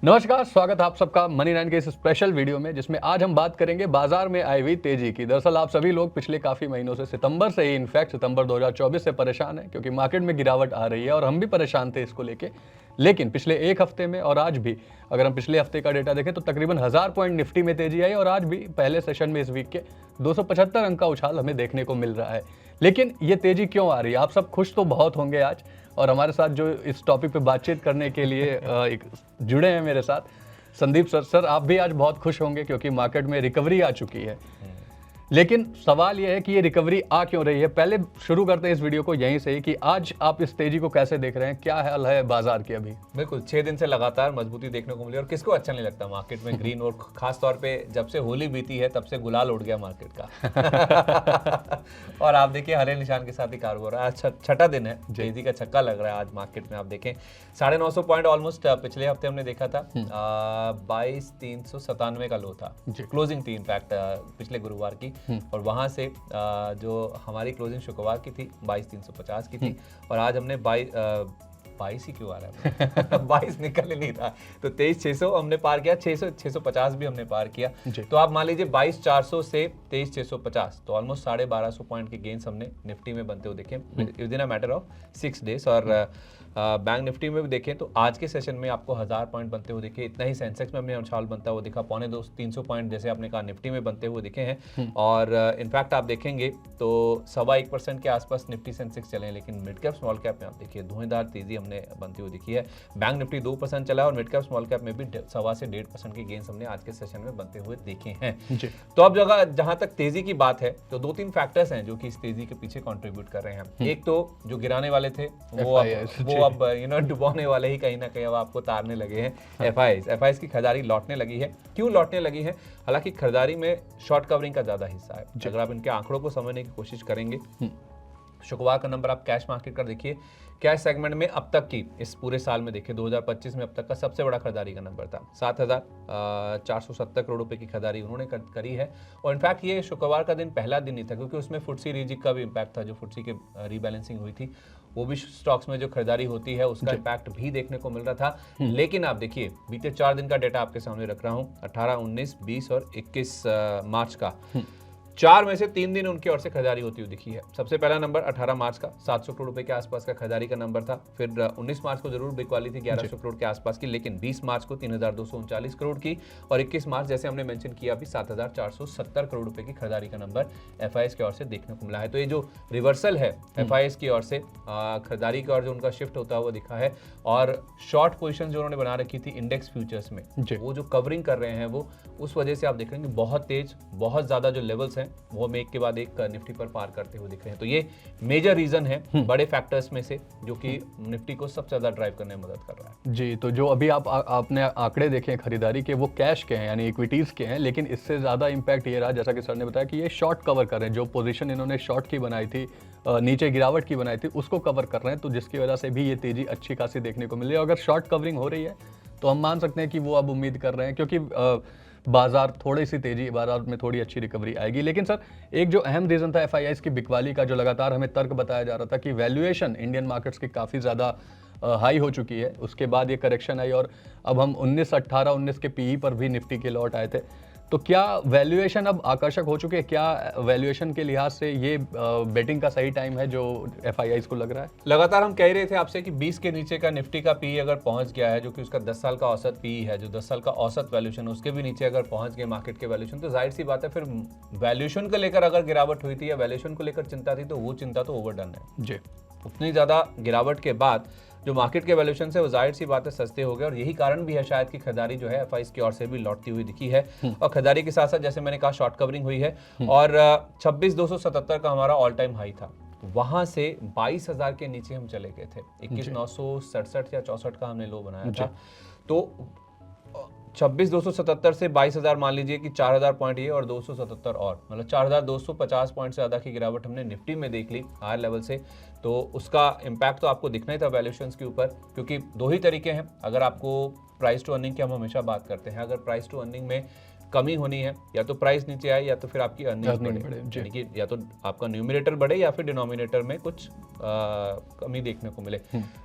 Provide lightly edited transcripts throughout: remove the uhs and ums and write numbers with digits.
नमस्कार, स्वागत है आप सबका मनी 9 के इस स्पेशल वीडियो में, जिसमें आज हम बात करेंगे बाजार में आई हुई तेजी की। दरअसल आप सभी लोग पिछले काफ़ी महीनों से, सितंबर से ही, इनफैक्ट सितंबर 2024 से परेशान हैं, क्योंकि मार्केट में गिरावट आ रही है और हम भी परेशान थे इसको लेके। लेकिन पिछले एक हफ्ते में और आज भी, अगर हम पिछले हफ्ते का डेटा देखें तो तकरीबन 1000 पॉइंट निफ्टी में तेजी आई और आज भी पहले सेशन में इस वीक के 275 अंक का उछाल हमें देखने को मिल रहा है। लेकिन ये तेजी क्यों आ रही है? आप सब खुश तो बहुत होंगे आज, और हमारे साथ जो इस टॉपिक पे बातचीत करने के लिए एक जुड़े हैं मेरे साथ संदीप सर, आप भी आज बहुत खुश होंगे क्योंकि मार्केट में रिकवरी आ चुकी है। लेकिन सवाल यह है कि ये रिकवरी आ क्यों रही है। पहले शुरू करते हैं इस वीडियो को यहीं से ही कि आज आप इस तेजी को कैसे देख रहे हैं, क्या हाल है बाजार की अभी? बिल्कुल 6 दिन से लगातार मजबूती देखने को मिली और किसको अच्छा नहीं लगता मार्केट में ग्रीन, और खास तौर पे जब से होली बीती है तब से गुलाल उड़ गया मार्केट का। और आप देखिए हरे निशान के साथ ही कारोबार आज छठा दिन है, तेजी का छक्का लग रहा है आज मार्केट में। आप देखें 950 पॉइंट ऑलमोस्ट पिछले हफ्ते हमने देखा था 22,397 का लो था, क्लोजिंग थी इनफैक्ट पिछले गुरुवार की, और वहां से जो हमारी क्लोजिंग शुक्रवार की थी 22,350 की थी, और आज हमने 22 ही क्यों आ रहा है 22 निकल ही नहीं था, तो 23,600 हमने पार किया, 650 भी हमने पार किया। तो आप मान लीजिए 22,400 से 23,650, तो ऑलमोस्ट 1250 पॉइंट के गेन्स हमने निफ्टी में बनते हुए देखे with in a matter of 6 days. और बैंक निफ्टी में भी देखें तो आज के सेशन में आपको 1000 पॉइंट बनते हुए दिखे, इतना ही सेंसेक्स में हमने उछाल बनता हुआ दिखा, 250-300 पॉइंट जैसे आपने कहा निफ्टी में बनते हुए दिखे हैं। और इनफैक्ट आप देखेंगे तो 1.25% के आसपास निफ्टी सेंसेक्स चले हैं, लेकिन मिड कैप स्मॉल कैप में आप देखिए धुएंधार तेजी हमने बनती हुई दिखी है। बैंक निफ्टी 2% चला और मिड कैप स्मॉल कैप में भी 1.25 से 1.5% के गेन्स हमने आज के सेशन में बनते हुए देखे हैं। तो अब जहां तक तेजी की बात है तो 2-3 फैक्टर्स हैं जो कि इस तेजी के पीछे कंट्रीब्यूट कर रहे हैं। एक तो जो गिराने वाले थे वो अब डुबोने वाले ही कहीं ना कहीं अब आपको तारने लगे हैं। एफआईएस की खरीदारी लौटने लगी है। क्यों लौटने लगी है? हालांकि खरीदारी में शॉर्ट कवरिंग का ज्यादा हिस्सा है। अगर आप इनके आंकड़ों को समझने की कोशिश करेंगे, शुक्रवार का नंबर आप कैश मार्केट का देखिए, कैश सेगमेंट में अब तक की इस पूरे साल में देखिए 2025 में अब तक का सबसे बड़ा खरीदारी का नंबर था। 7,470 करोड़ रुपए की खरीदारी उन्होंने करी है। और इनफैक्ट ये शुक्रवार का दिन पहला दिन नहीं था, क्योंकि उसमें फुटसी रीजिक का भी इम्पैक्ट था, जो फुटसी के रीबैलेंसिंग हुई थी, वो भी स्टॉक्स में जो खरीदारी होती है उसका इम्पैक्ट भी देखने को मिल रहा था। लेकिन आप देखिए बीते 4 दिन का डेटा आपके सामने रख रहा हूं, 18, 19, 20 और 21 मार्च का। 4 में से 3 दिन उनकी ओर से खरीदारी होती हुई दिखी है। सबसे पहला नंबर 18 मार्च का 700 करोड़ रुपए के आसपास का खरीदारी का नंबर था। फिर 19 मार्च को जरूर बिक वाली थी 1100 करोड़ के आसपास की, लेकिन 20 मार्च को 3,239 करोड़ की, और 21 मार्च जैसे हमने मेंशन किया अभी 7,470 करोड़ रुपए की खरीदारी का नंबर एफआईएस की ओर से देखने को मिला है। तो ये जो रिवर्सल है एफआईएस की ओर से खरीदारी की ओर जो उनका शिफ्ट होता हुआ दिखा है, और शॉर्ट पोजिशन जो उन्होंने बना रखी थी इंडेक्स फ्यूचर्स में, वो जो कवरिंग कर रहे हैं वो उस वजह से आप देख रहे हैं बहुत तेज, बहुत ज्यादा जो लेवल्स हैं वो हम एक के बाद एक निफ्टी पर पार करते हुए दिख रहे हैं। तो ये मेजर रीजन है बड़े फैक्टर्स में से जो कि निफ्टी को सबसे ज्यादा ड्राइव करने में मदद कर रहा है। जी, तो जो अभी आपने आंकड़े देखे खरीदारी के, वो कैश के हैं यानी इक्विटीज के हैं, लेकिन इससे ज्यादा इंपैक्ट ये रहा, जैसा कि सर ने बताया, कि ये शॉर्ट कवर कर रहे हैं। जो पोजीशन इन्होंने शॉर्ट की बनाई थी, नीचे गिरावट की बनाई थी, उसको कवर कर रहे हैं, तो जिसकी वजह से भी ये तेजी अच्छी खासी देखने को मिल रही है। अगर शॉर्ट कवरिंग हो रही है तो हम मान सकते हैं कि वो अब उम्मीद कर रहे हैं, क्योंकि बाजार थोड़ी सी तेजी, बाजार में थोड़ी अच्छी रिकवरी आएगी। लेकिन सर, एक जो अहम रीजन था एफआईआईस की बिकवाली का, जो लगातार हमें तर्क बताया जा रहा था कि वैल्यूएशन इंडियन मार्केट्स की काफ़ी ज़्यादा हाई हो चुकी है, उसके बाद ये करेक्शन आई और अब हम 19 के पीई पर भी निफ्टी के लौट आए थे। तो क्या वैल्यूएशन अब आकर्षक हो चुके हैं? क्या वैल्यूएशन के लिहाज से ये बेटिंग का सही टाइम है जो एफआईआईस को लग रहा है? लगातार हम कह रहे थे आपसे कि 20 के नीचे का निफ्टी का पी अगर पहुंच गया है, जो कि उसका 10 साल का औसत पी है, जो 10 साल का औसत वैल्यूएशन, उसके भी नीचे अगर पहुंच गए मार्केट के वैल्यूएशन, तो जाहिर सी बात है फिर वैल्यूएशन को लेकर अगर गिरावट हुई थी या वैल्यूएशन को लेकर चिंता थी, तो वो चिंता तो ओवरडन है जी। उतनी ज्यादा गिरावट के बाद जो मार्केट के वैल्यूएशन से वो जाहिर सी बात है सस्ते हो गए, और यही कारण भी है शायद कि खरीदारी जो है एफआईआईस की ओर से भी लौटती हुई दिखी है। और खरीदारी के साथ साथ जैसे मैंने कहा शॉर्ट कवरिंग हुई है, और 26,277 का हमारा ऑल टाइम हाई था, वहां से 22,000 के नीचे हम चले गए थे। 21,967 या 64 का हमने लो बनाया था। तो 26,277 से 22,000 मान लीजिए कि 4,000 पॉइंट ये और 277 और, मतलब 4,250 पॉइंट से ज़्यादा की गिरावट हमने निफ्टी में देख ली हायर लेवल से। तो उसका इम्पैक्ट तो आपको दिखना ही था वैल्यूएशंस के ऊपर, क्योंकि 2 ही तरीके हैं। अगर आपको प्राइस टू अर्निंग की हम हमेशा बात करते हैं, अगर प्राइस टू अर्निंग में कमी होनी है, या तो प्राइस नीचे आए या तो फिर आपकी अर्निंग्स बढ़े, यानी कि या तो आपका न्यूमरेटर बढ़े या फिर डिनोमिनेटर में कुछ कमी देखने को मिले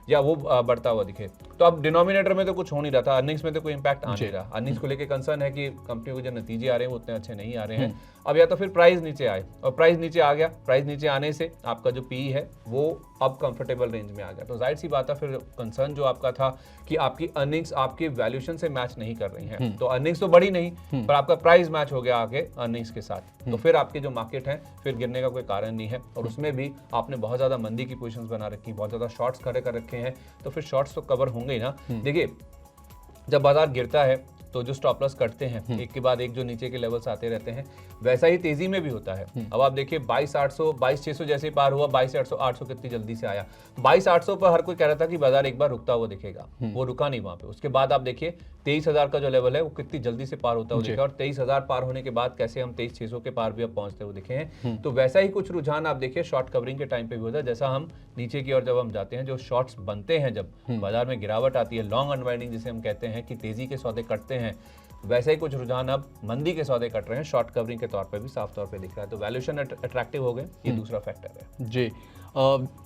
या वो बढ़ता हुआ दिखे। तो अब डिनोमिनेटर में तो कुछ हो नहीं रहा था, अर्निंग्स में तो कोई इंपैक्ट आ नहीं रहा। अर्निंग्स को लेकर कंसर्न है कि कंपनियों के जो नतीजे आ रहे हैं वो उतने अच्छे नहीं आ रहे हैं। अब या तो फिर प्राइस नीचे आए, और प्राइस नीचे आ गया, प्राइस नीचे आने से आपका जो पी है वो अब कंफर्टेबल रेंज में आ गया। तो जाहिर सी बात है फिर कंसर्न जो आपका था कि आपकी अर्निंग्स आपकी वैल्यूएशन से मैच नहीं कर रही हैं, तो अर्निंग्स तो बढ़ी नहीं पर आपका प्राइस मैच हो गया आगे अर्निंग्स के साथ, तो फिर आपकी जो मार्केट है फिर गिरने का कोई कारण नहीं है। और उसमें भी आपने बहुत ज्यादा मंदी की पोजीशंस बना रखी, बहुत ज्यादा शॉर्ट्स खड़े कर रखे हैं, तो फिर शॉर्ट्स तो कवर होंगे ही ना। देखिए जब बाजार गिरता है तो जो स्टॉप लॉस कटते हैं एक के बाद एक जो नीचे के लेवल्स आते रहते हैं, वैसा ही तेजी में भी होता है। अब आप देखिए 22,800 22,600 जैसे पार हुआ, 22,800 800 कितनी जल्दी से आया। 22,800 पर हर कोई कह रहा था कि बाजार एक बार रुकता हुआ दिखेगा, वो रुका नहीं वहां पे। उसके बाद आप देखिए 23,000 का जो लेवल है वो कितनी जल्दी से पार होता हुआ दिखा, और 23,000 पार होने के बाद कैसे हम 23,600 के पार भी अब पहुंचते हुए दिखे हैं। तो वैसा ही कुछ रुझान आप देखिए शॉर्ट कवरिंग के टाइम पे भी होता है। जैसा हम नीचे की ओर जब हम जाते हैं, जो शॉर्ट्स बनते हैं, जब बाजार में गिरावट आती है, लॉन्ग अनवाइंडिंग जिसे हम कहते हैं कि तेजी के सौदे कटते हैं, वैसे ही कुछ रुझान अब मंदी के सौदे कट रहे हैं, शॉर्ट कवरिंग के तौर पे भी साफ तौर पे दिख रहा है। तो वैल्यूएशन अट्रैक्टिव हो गए, ये दूसरा फैक्टर है जी।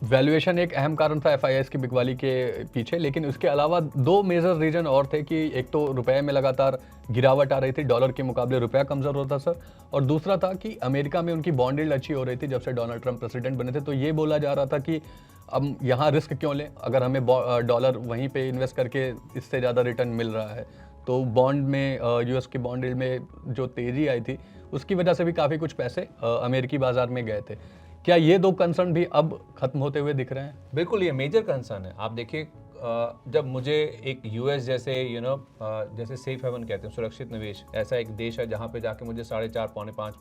वैल्यूएशन एक अहम कारण था एफआईआईएस की बिकवाली के पीछे, लेकिन उसके अलावा दो मेजर रीजन और थे कि एक तो रुपए में लगातार गिरावट आ रही थी, डॉलर के मुकाबले रुपया कमजोर होता सर, और दूसरा था कि अमेरिका में उनकी बॉन्ड यील्ड अच्छी हो रही थी जब से डोनाल्ड ट्रंप प्रेसिडेंट बने थे। तो ये बोला जा रहा था कि अब यहाँ रिस्क क्यों लें, अगर हमें डॉलर वहीं पे इन्वेस्ट करके इससे ज़्यादा रिटर्न मिल रहा है। तो बॉन्ड में यूएस की बॉन्ड यील्ड में जो तेजी आई थी उसकी वजह से भी काफ़ी कुछ पैसे अमेरिकी बाजार में गए थे। क्या ये दो कंसर्न भी अब खत्म होते हुए दिख रहे हैं? बिल्कुल, ये मेजर कंसर्न है। आप देखिए जब मुझे एक यूएस जैसे जैसे सेफ हेवन कहते हैं, सुरक्षित निवेश, ऐसा एक देश है जहाँ पे जाके मुझे 4.5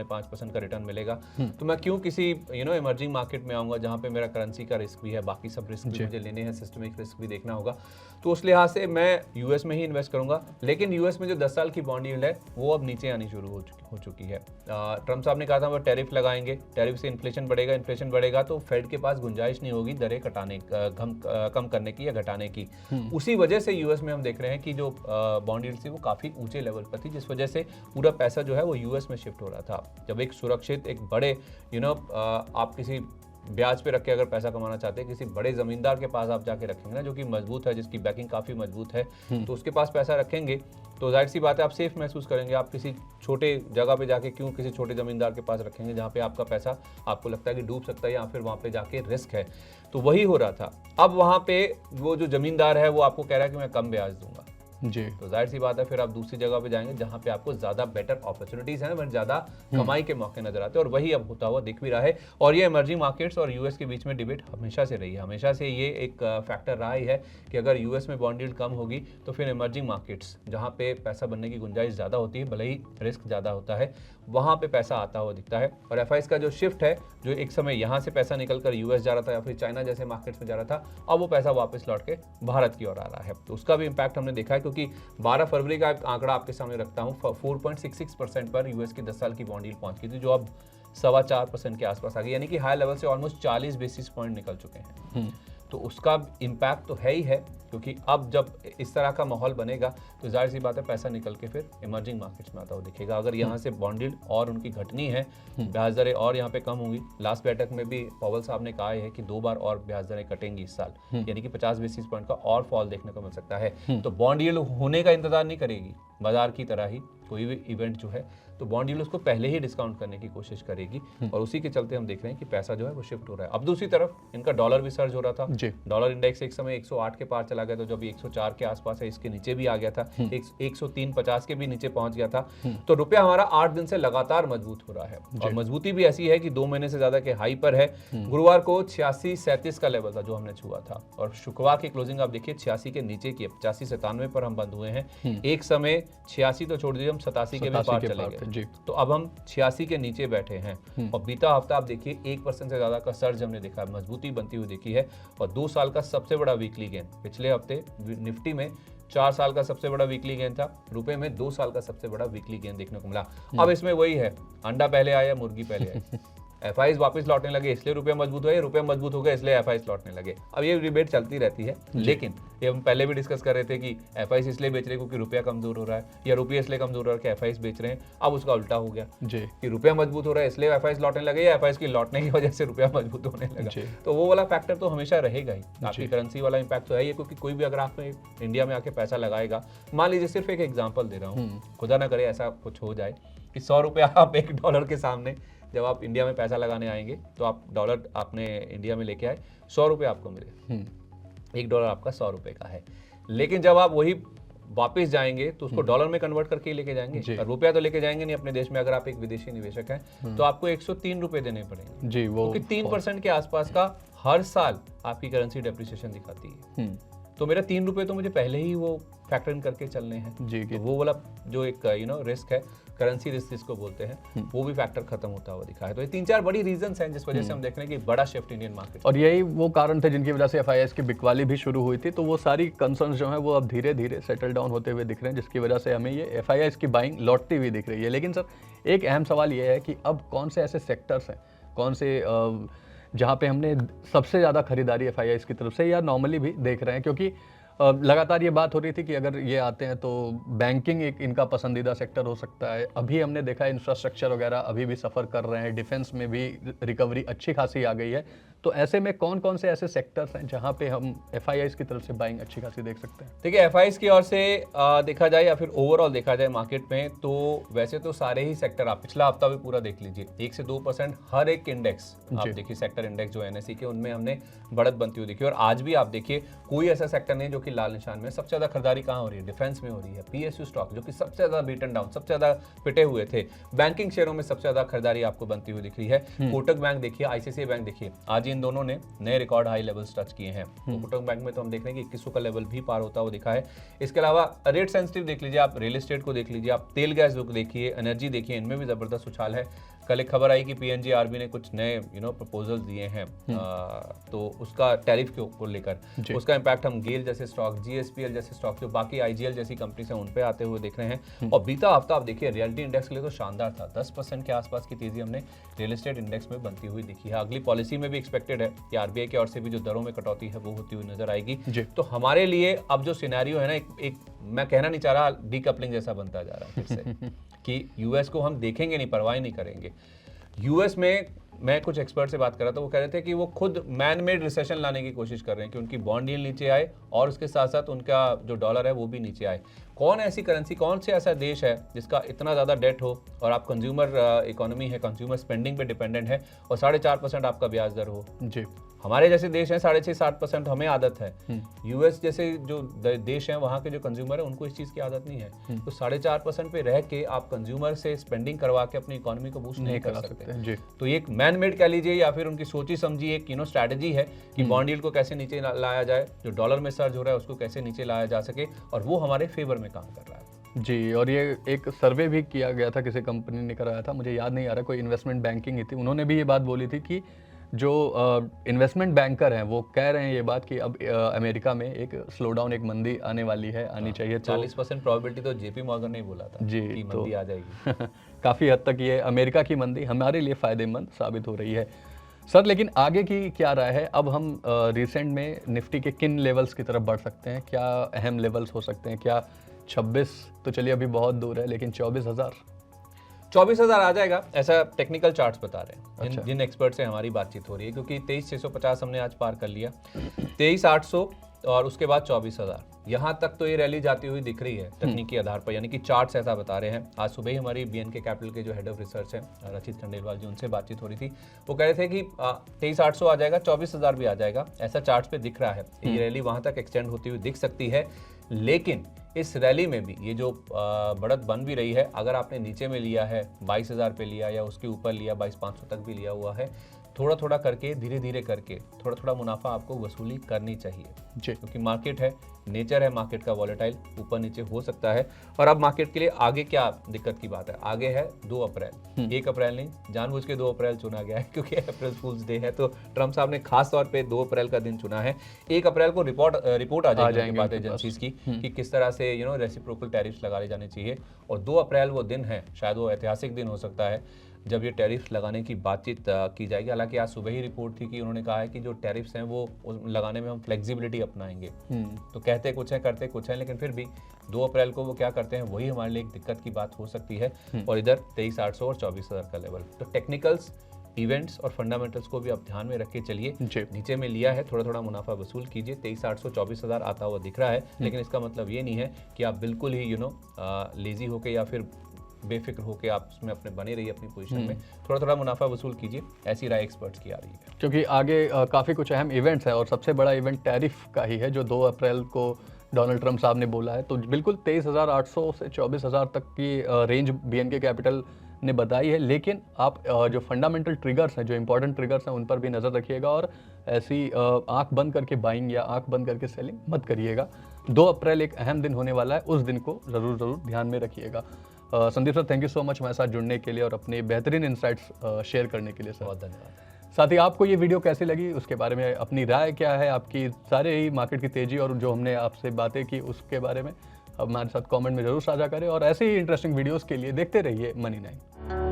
5% का रिटर्न मिलेगा, तो मैं क्यों किसी इमर्जिंग मार्केट में आऊँगा जहाँ पे मेरा करेंसी का रिस्क भी है, बाकी सब रिस्क भी मुझे लेने हैं, सिस्टमिक रिस्क भी देखना होगा। तो उस लिहाज से मैं यूएस में ही इन्वेस्ट करूंगा। लेकिन यूएस में जो 10 साल की बॉन्ड यील्ड है वो अब नीचे आनी शुरू हो चुकी है। ट्रम्प साहब ने कहा था वो टैरिफ लगाएंगे, टैरिफ से इन्फ्लेशन बढ़ेगा, इन्फ्लेशन बढ़ेगा तो फेड के पास गुंजाइश नहीं होगी दरें कम करने की या घटाने की। उसी वजह से यूएस में हम देख रहे हैं कि जो बॉन्ड यील्ड थी वो काफी ऊंचे लेवल पर थी, जिस वजह से पूरा पैसा जो है वो यूएस में शिफ्ट हो रहा था। जब एक सुरक्षित, एक बड़े आप किसी ब्याज पे रख के अगर पैसा कमाना चाहते हैं, किसी बड़े जमींदार के पास आप जाके रखेंगे ना, जो कि मजबूत है, जिसकी बैकिंग काफ़ी मजबूत है, तो उसके पास पैसा रखेंगे तो जाहिर सी बात है आप सेफ महसूस करेंगे। आप किसी छोटे जगह पे जाके क्यों किसी छोटे जमींदार के पास रखेंगे जहाँ पे आपका पैसा आपको लगता है कि डूब सकता है या फिर वहाँ पे जाके रिस्क है। तो वही हो रहा था। अब वहाँ पे वो जो जमींदार है वो आपको कह रहा है कि मैं कम ब्याज दूंगा जी, तो जाहिर सी बात है फिर आप दूसरी जगह पे जाएंगे जहां पे आपको ज्यादा बेटर अपॉर्चुनिटीज हैं, ज्यादा कमाई के मौके नजर आते हैं, और वही अब होता हुआ दिख भी रहा है। और ये इमर्जिंग मार्केट्स और यूएस के बीच में डिबेट हमेशा से रही है, हमेशा से ये एक फैक्टर रहा ही है कि अगर यूएस में बॉन्ड यील्ड कम होगी तो फिर इमर्जिंग मार्केट्स जहाँ पे पैसा बनने की गुंजाइश ज़्यादा होती है, भले ही रिस्क ज़्यादा होता है, वहाँ पे पैसा आता हुआ दिखता है। और एफआईआईएस का जो शिफ्ट है, जो एक समय यहाँ से पैसा निकल कर यूएस जा रहा था या फिर चाइना जैसे मार्केट्स में जा रहा था, अब वो पैसा वापस लौट के भारत की ओर आ रहा है। तो उसका भी इम्पैक्ट हमने देखा है, क्योंकि 12 फरवरी का आंकड़ा आपके सामने रखता हूँ, 4.66% पर यूएस की 10 साल की बॉन्ड यील्ड पहुंच गई थी, जो अब 4.25% के आसपास आ गई, यानी कि हाई लेवल से ऑलमोस्ट 40 बेसिस पॉइंट निकल चुके हैं। तो उसका इम्पैक्ट तो है ही है, क्योंकि अब जब इस तरह का माहौल बनेगा तो जाहिर सी बात है पैसा निकल के फिर इमर्जिंग मार्केट्स में आता हुआ दिखेगा। अगर यहाँ से बॉन्ड यील्ड और उनकी घटनी है, ब्याज दरें और यहाँ पे कम होंगी। लास्ट बैठक में भी पॉवेल साहब ने कहा है कि 2 बार और ब्याज दरें कटेंगी इस साल, यानी कि 50 बेसिस पॉइंट का और फॉल देखने को मिल सकता है। तो बॉन्ड यील्ड होने का इंतजार नहीं करेगी, बाजार की तरह ही कोई भी इवेंट जो है तो बॉन्ड यील्ड उसको पहले ही डिस्काउंट करने की कोशिश करेगी, और उसी के चलते हम देख रहे हैं कि पैसा जो है वो शिफ्ट हो रहा है। अब दूसरी तरफ इनका डॉलर भी सर्ज हो रहा था, डॉलर इंडेक्स एक समय 108 के पार चला गया, तो जब 104 के आसपास है, इसके नीचे भी आ गया था, 103.50 के भी नीचे पहुंच गया था। तो रुपया हमारा 8 दिन से लगातार मजबूत हो रहा है, और मजबूती भी ऐसी है कि 2 महीने से ज्यादा के हाई पर है। गुरुवार को 86-37 का लेवल था जो हमने छुआ था, और शुक्रवार की क्लोजिंग आप देखिए 86 के नीचे की, 85-97 पर हम बंद हुए हैं। एक समय 86 तो छोड़ दीजिए, हम 87 के भी पार चले गए, तो अब हम 86 के नीचे बैठे हैं। और बीता हफ्ता आप देखिए 1% से ज्यादा का सर्ज हमने देखा है, मजबूती बनती हुई देखी है। और 2 साल का सबसे बड़ा वीकली गेन पिछले हफ्ते निफ्टी में 4 साल का सबसे बड़ा वीकली गेन था, रुपए में 2 साल का सबसे बड़ा वीकली गेन देखने को मिला। अब इसमें वही है, अंडा पहले आया मुर्गी पहले आई। एफआईज वापस लौटने लगे इसलिए रुपया मजबूत हुआ, रुपया मजबूत हो गया इसलिए एफआईज लौटने लगे। अब ये डिबेट चलती रहती है, लेकिन ये हम पहले भी डिस्कस कर रहे थे कि एफआईज इसलिए बेच रहे हैं क्योंकि रुपया कमजोर हो रहा है, या रुपया इसलिए कमजोर हो रहा है कि एफआईज बेच रहे हैं। अब उसका उल्टा हो गया जी कि रुपया मजबूत हो रहा है इसलिए एफआईज लौटने लगे, या एफआईज की लौटने की वजह से रुपया मजबूत होने लगा। तो वो वाला फैक्टर तो हमेशा रहेगा ही, आपकी करेंसी वाला इंपैक्ट तो है ही, क्योंकि कोई भी अगर आप इंडिया में आके पैसा लगाएगा, मान लीजिए सिर्फ एक एग्जांपल दे रहा हूँ, खुदा ना करे ऐसा कुछ हो जाए कि 100 रुपया आप $1 के सामने जब आप इंडिया में पैसा लगाने आएंगे तो आप डॉलर आपने इंडिया में लेके आए, 100 रुपये आपको मिले, $1 आपका 100 रुपये का है। लेकिन जब आप वही वापस जाएंगे तो उसको डॉलर में कन्वर्ट करके लेके जाएंगे, रुपया तो लेके जाएंगे नहीं अपने देश में। अगर आप एक विदेशी निवेशक हैं तो आपको 103 रुपये देने पड़ेंगे जी, वो क्योंकि 3% के आसपास का हर साल आपकी करेंसी डेप्रिसिएशन दिखाती है। तो मेरा 3 रुपये तो मुझे पहले ही वो फैक्टर इन करके चलने हैं जी, तो वो वाला जो एक रिस्क है, करेंसी रिस्क जिसको बोलते हैं, वो भी फैक्टर खत्म होता हुआ दिखा है। तो ये 3-4 बड़ी रीजंस हैं जिस वजह से हम देख रहे हैं कि बड़ा शिफ्ट इंडियन मार्केट। और यही वो कारण थे जिनकी वजह से एफआईआईस की बिकवाली भी शुरू हुई थी। तो वो सारी कंसर्न जो है वो अब धीरे धीरे सेटल डाउन होते हुए दिख रहे हैं, जिसकी वजह से हमें ये एफआईआईस की बाइंग लौटती हुई दिख रही है। लेकिन सर एक अहम सवाल ये है कि अब कौन से ऐसे सेक्टर्स हैं, कौन से जहाँ पे हमने सबसे ज़्यादा खरीदारी एफआईआईस की तरफ से या नॉर्मली भी देख रहे हैं, क्योंकि लगातार ये बात हो रही थी कि अगर ये आते हैं तो बैंकिंग एक इनका पसंदीदा सेक्टर हो सकता है। अभी हमने देखा है इंफ्रास्ट्रक्चर वगैरह अभी भी सफ़र कर रहे हैं, डिफेंस में भी रिकवरी अच्छी खासी आ गई है। तो ऐसे में कौन कौन से ऐसे सेक्टर्स हैं जहां पे हम एफआईआईस की तरफ से बाइंग अच्छी खासी देख सकते हैं? देखिए, एफआईआईस की ओर से देखा जाए या फिर ओवरऑल देखा जाए मार्केट में, तो वैसे तो सारे ही सेक्टर, आप पिछला हफ्ता भी पूरा देख लीजिए, 1 से 2% हर एक इंडेक्स आप देखिए, सेक्टर इंडेक्स जो एनएसई के, उनमें हमने बढ़त बनती हुई देखी। और आज भी आप देखिए कोई ऐसा सेक्टर नहीं जो कि लाल निशान में। सबसे ज्यादा खरीदारी कहाँ हो रही है? डिफेंस में हो रही है। पीएसयू स्टॉक जो कि सबसे ज्यादा बीटन डाउन, सबसे ज्यादा पिटे हुए थे। बैंकिंग शेयरों में सबसे ज्यादा खरीदारी आपको बनती हुई दिख रही है। कोटक बैंक देखिए, आईसीआईसीआई बैंक देखिए, आज इन दोनों ने नए रिकॉर्ड हाई लेवल्स टच किए हैं। तो कोटक बैंक में तो हम देख रहे हैं कि 2100 का लेवल भी पार होता हुआ दिखा है। इसके अलावा रेट सेंसिटिव देख लीजिए, आप रियल एस्टेट को देख लीजिए, आप तेल गैस देखिए, एनर्जी देखिए, इनमें भी जबरदस्त उछाल है। कल एक खबर आई कि पीएनजी-आरबी ने कुछ नए प्रपोजल दिए हैं, तो उसका टैरिफ को लेकर उसका इंपैक्ट हम गेल जैसे स्टॉक, जीएसपीएल जैसे स्टॉक, जो बाकी आईजीएल जैसी कंपनीज हैं, उन पे आते हुए देख रहे हैं। और बीता हफ्ता आप देखिए रियलिटी इंडेक्स के लिए तो शानदार था, 10% के आसपास की तेजी हमने रियल एस्टेट इंडेक्स में बनती हुई दिखी है। अगली पॉलिसी में भी एक्सपेक्टेड है कि आरबीआई की ओर से भी जो दरों में कटौती है वो होती हुई नजर आएगी। तो हमारे लिए अब जो सिनेरियो है ना, एक मैं कहना नहीं चाह रहा, डीकपलिंग जैसा बनता जा रहा है फिर से कि यूएस को हम देखेंगे नहीं, परवाह नहीं करेंगे। यूएस में मैं कुछ एक्सपर्ट से बात कर रहा था, वो कह रहे थे कि वो खुद मैन मेड रिसेशन लाने की कोशिश कर रहे हैं कि उनकी बॉन्ड यील्ड नीचे आए और उसके साथ साथ उनका जो डॉलर है वो भी नीचे आए। कौन ऐसी करेंसी, कौन से ऐसा देश है जिसका इतना ज़्यादा डेट हो और आप कंज्यूमर इकोनॉमी है, कंज्यूमर स्पेंडिंग पे डिपेंडेंट है और 4.5% आपका ब्याज दर हो? जी, हमारे जैसे देश हैं 6.5-7%, हमें आदत है। यूएस जैसे जो देश हैं, वहाँ के जो कंज्यूमर है उनको इस चीज़ की आदत नहीं है। तो 4.5% पे रह के आप कंज्यूमर से स्पेंडिंग करवा के अपनी इकोनॉमी को बूस्ट नहीं कर सकते। तो ये एक मैन मेड कह लीजिए या फिर उनकी सोची समझी एक स्ट्रैटेजी है कि बॉन्ड यील्ड को कैसे नीचे लाया जाए, जो डॉलर में सर्ज हो रहा है उसको कैसे नीचे लाया जा सके, और वो हमारे फेवर में काम कर रहा है। जी, और ये एक सर्वे भी किया गया था, किसी कंपनी ने कराया था, मुझे याद नहीं आ रहा, कोई इन्वेस्टमेंट बैंकिंग ही थी, उन्होंने भी ये बात बोली थी कि जो इन्वेस्टमेंट बैंकर हैं वो कह रहे हैं ये बात कि अब अमेरिका में एक स्लो डाउन, एक मंदी आने वाली है, आनी चाहिए। 40% प्रोबेबिलिटी तो जेपी मॉर्गन ने बोला था जी, कि मंदी आ जाएगी। काफ़ी हद तक ये अमेरिका की मंदी हमारे लिए फ़ायदेमंद साबित हो रही है। सर, लेकिन आगे की क्या राय है? अब हम रिसेंट में निफ्टी के किन लेवल्स की तरफ बढ़ सकते हैं? क्या अहम लेवल्स हो सकते हैं? क्या 26 तो चलिए अभी बहुत दूर है, लेकिन 24,000 आ जाएगा, ऐसा टेक्निकल चार्ट्स बता रहे हैं। अच्छा। जिन एक्सपर्ट से हमारी बातचीत हो रही है, क्योंकि 23,650 हमने आज पार कर लिया, 23,800 और उसके बाद 24,000, यहाँ तक तो ये रैली जाती हुई दिख रही है तकनीकी आधार पर, यानी कि चार्ट्स ऐसा बता रहे हैं। आज सुबह ही हमारी बीएनके कैपिटल के जो हेड ऑफ रिसर्च हैं रचित खंडेलवाल जी, उनसे बातचीत हो रही थी। वो कह रहे थे कि 23,800 आ जाएगा, 24,000 भी आ जाएगा, ऐसा चार्ट्स पे दिख रहा है। ये रैली वहाँ तक एक्सटेंड होती हुई दिख सकती है। लेकिन इस रैली में भी ये जो बढ़त बन भी रही है, अगर आपने नीचे में लिया है 22,000 पे लिया या उसके ऊपर लिया 22,500 तक भी लिया हुआ है, थोड़ा थोड़ा करके, धीरे धीरे करके थोड़ा थोड़ा मुनाफा आपको वसूली करनी चाहिए, क्योंकि मार्केट है, नेचर है मार्केट का वॉलेटाइल, ऊपर नीचे हो सकता है। और अब मार्केट के लिए आगे क्या दिक्कत की बात है? आगे है 2 अप्रैल, 1 अप्रैल नहीं, जानबूझ के 2 अप्रैल चुना गया है क्योंकि अप्रैल फूल्स डे है, तो ट्रम्प साहब ने खास तौर पे 2 अप्रैल का दिन चुना है। 1 अप्रैल को रिपोर्ट आ जाएगी बात एजेंसीज की कि किस तरह से रेसिप्रोकल टैरिफ्स लगाए जाने चाहिए, और 2 अप्रैल वो दिन है, शायद वो ऐतिहासिक दिन हो सकता है जब ये टैरिफ लगाने की बातचीत की जाएगी। हालांकि आज सुबह ही रिपोर्ट थी कि उन्होंने कहा है कि जो टैरिफ्स हैं वो लगाने में हम फ्लेक्सिबिलिटी अपनाएंगे। तो कहते कुछ है करते कुछ है, लेकिन फिर भी 2 अप्रैल को वो क्या करते हैं वही हमारे लिए एक दिक्कत की बात हो सकती है। और इधर 23,800 और 24,000 का लेवल। तो टेक्निकल्स, इवेंट्स और फंडामेंटल्स को भी आप ध्यान में रख के चलिए। नीचे में लिया है, थोड़ा थोड़ा मुनाफा वसूल कीजिए। 23,800 24,000 आता हुआ दिख रहा है, लेकिन इसका मतलब ये नहीं है कि आप बिल्कुल ही लेजी होके या फिर बेफिक्र होके आप उसमें अपने बने रहिए अपनी पोजीशन में। थोड़ा थोड़ा मुनाफा वसूल कीजिए, ऐसी राय एक्सपर्ट्स की आ रही है। क्योंकि आगे काफ़ी कुछ अहम इवेंट्स है और सबसे बड़ा इवेंट टैरिफ का ही है जो 2 अप्रैल को डोनाल्ड ट्रंप साहब ने बोला है। तो बिल्कुल 23,800 से 24,000 तक की रेंज बीएनके कैपिटल ने बताई है। लेकिन आप जो फंडामेंटल ट्रिगर्स हैं, जो इंपॉर्टेंट ट्रिगर्स हैं, उन पर भी नज़र रखिएगा और ऐसी आंख बंद करके बाइंग या आंख बंद करके सेलिंग मत करिएगा। 2 अप्रैल एक अहम दिन होने वाला है, उस दिन को ज़रूर ध्यान में रखिएगा। Sandeep sir, thank you so much हमारे साथ जुड़ने के लिए और अपने बेहतरीन इंसाइट्स शेयर करने के लिए सर। बहुत धन्यवाद। साथ ही आपको ये वीडियो कैसी लगी, उसके बारे में अपनी राय क्या है, आपकी सारे ही मार्केट की तेज़ी और जो हमने आपसे बातें की उसके बारे में हमारे साथ कमेंट में ज़रूर साझा करें। और ऐसे ही इंटरेस्टिंग वीडियोस के लिए देखते रहिए मनी9।